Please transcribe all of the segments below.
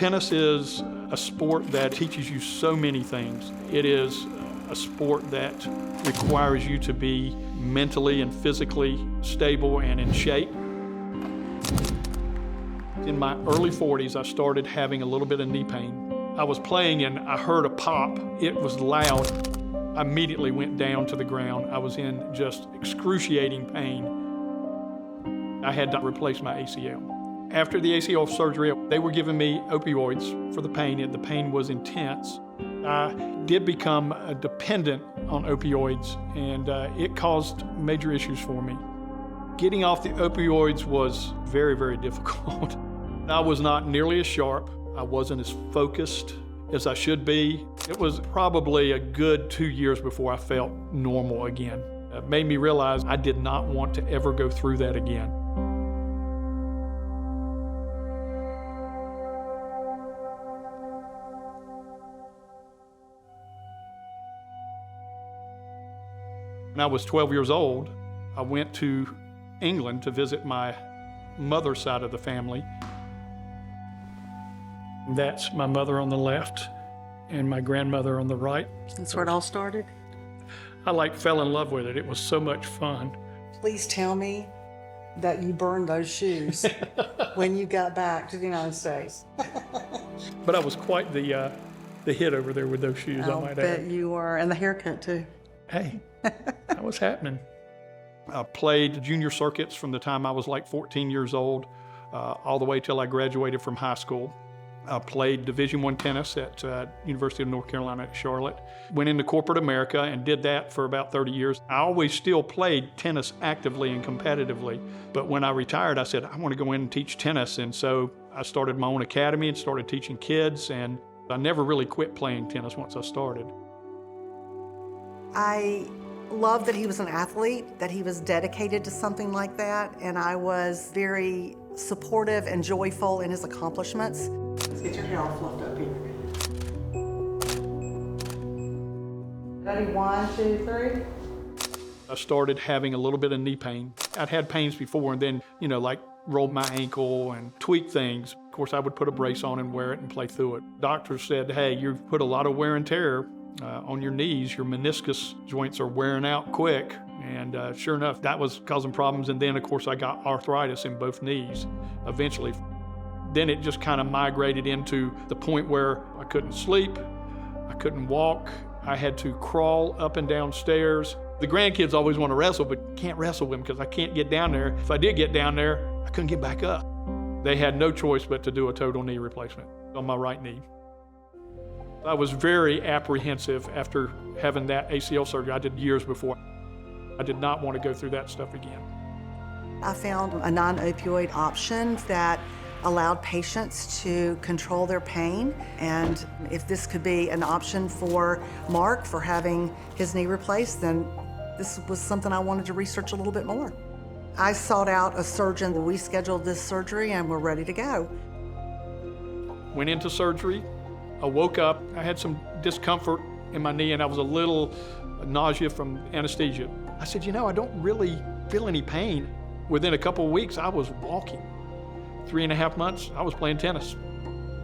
Tennis is a sport that teaches you so many things. It is a sport that requires you to be mentally and physically stable and in shape. In my early 40s, I started having a little bit of knee pain. I was playing and I heard a pop. It was loud. I immediately went down to the ground. I was in just excruciating pain. I had to replace my ACL. After the ACL surgery, they were giving me opioids for the pain, and the pain was intense. I did become dependent on opioids, and it caused major issues for me. Getting off the opioids was very, very difficult. I was not nearly as sharp. I wasn't as focused as I should be. It was probably a good 2 years before I felt normal again. It made me realize I did not want to ever go through that again. When I was 12 years old, I went to England to visit my mother's side of the family. That's my mother on the left and my grandmother on the right. That's where it all started? I fell in love with it. It was so much fun. Please tell me that you burned those shoes when you got back to the United States. But I was quite the hit over there with those shoes, I might add. I bet you were, and the haircut too. Hey, that was happening. I played junior circuits from the time I was 14 years old, all the way till I graduated from high school. I played Division I tennis at University of North Carolina at Charlotte. Went into corporate America and did that for about 30 years. I always still played tennis actively and competitively, but when I retired, I said, I want to go in and teach tennis, and so I started my own academy and started teaching kids, and I never really quit playing tennis once I started. I love that he was an athlete, that he was dedicated to something like that, and I was very supportive and joyful in his accomplishments. Let's get your hair all fluffed up here. Ready, 1, 2, 3. I started having a little bit of knee pain. I'd had pains before and then, rolled my ankle and tweaked things. Of course, I would put a brace on and wear it and play through it. Doctors said, hey, you've put a lot of wear and tear on your knees. Your meniscus joints are wearing out quick. And sure enough, that was causing problems. And then, of course, I got arthritis in both knees eventually. Then it just kind of migrated into the point where I couldn't sleep, I couldn't walk, I had to crawl up and down stairs. The grandkids always want to wrestle, but can't wrestle with them because I can't get down there. If I did get down there, I couldn't get back up. They had no choice but to do a total knee replacement on my right knee. I was very apprehensive after having that ACL surgery I did years before. I did not want to go through that stuff again. I found a non-opioid option that allowed patients to control their pain, and if this could be an option for Mark for having his knee replaced, then this was something I wanted to research a little bit more. I sought out a surgeon. We scheduled this surgery and we're ready to go. Went into surgery. I woke up. I had some discomfort in my knee and I was a little nausea from anesthesia. I said, I don't really feel any pain. Within a couple of weeks, I was walking. 3.5 months, I was playing tennis.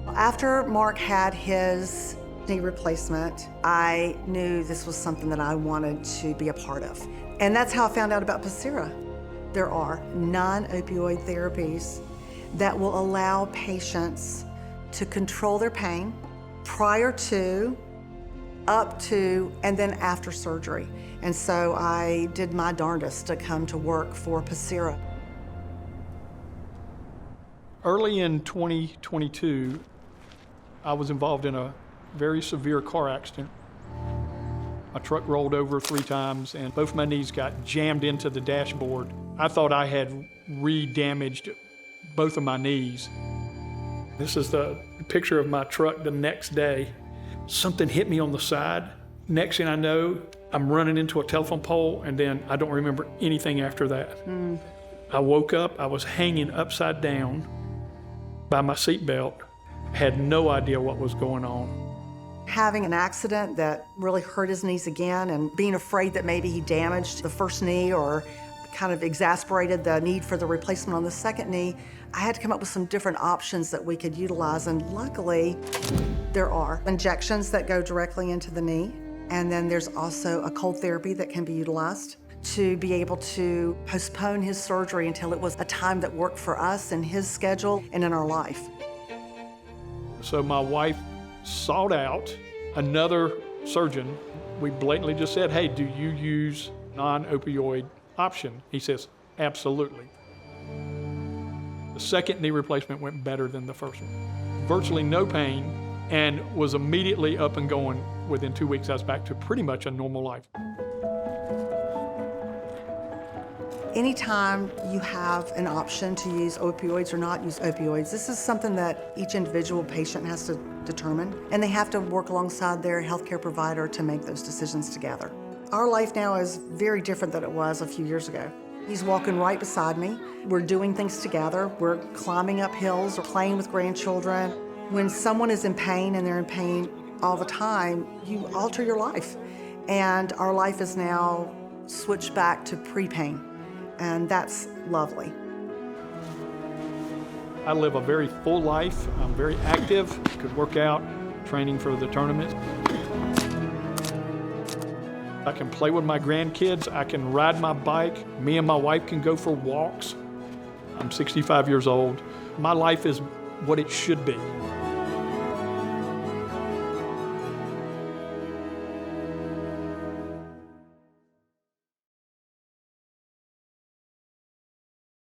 After Mark had his knee replacement, I knew this was something that I wanted to be a part of. And that's how I found out about Pacira. There are non-opioid therapies that will allow patients to control their pain prior to, up to, and then after surgery. And so I did my darndest to come to work for Pacira. Early in 2022, I was involved in a very severe car accident. My truck rolled over 3 times and both my knees got jammed into the dashboard. I thought I had re-damaged both of my knees. This is the picture of my truck the next day. Something hit me on the side. Next thing I know, I'm running into a telephone pole and then I don't remember anything after that. I woke up, I was hanging upside down by my seatbelt, had no idea what was going on. Having an accident that really hurt his knees again and being afraid that maybe he damaged the first knee or kind of exasperated the need for the replacement on the second knee, I had to come up with some different options that we could utilize, and luckily there are injections that go directly into the knee, and then there's also a cold therapy that can be utilized to be able to postpone his surgery until it was a time that worked for us and his schedule and in our life. So my wife sought out another surgeon. We blatantly just said, hey, do you use non-opioid option? He says, absolutely. The second knee replacement went better than the first one. Virtually no pain, and was immediately up and going. Within 2 weeks, I was back to pretty much a normal life. Anytime you have an option to use opioids or not use opioids, this is something that each individual patient has to determine, and they have to work alongside their healthcare provider to make those decisions together. Our life now is very different than it was a few years ago. He's walking right beside me. We're doing things together. We're climbing up hills or playing with grandchildren. When someone is in pain and they're in pain all the time, you alter your life. And our life is now switched back to pre-pain. And that's lovely. I live a very full life. I'm very active, could work out, training for the tournament. I can play with my grandkids. I can ride my bike. Me and my wife can go for walks. I'm 65 years old. My life is what it should be.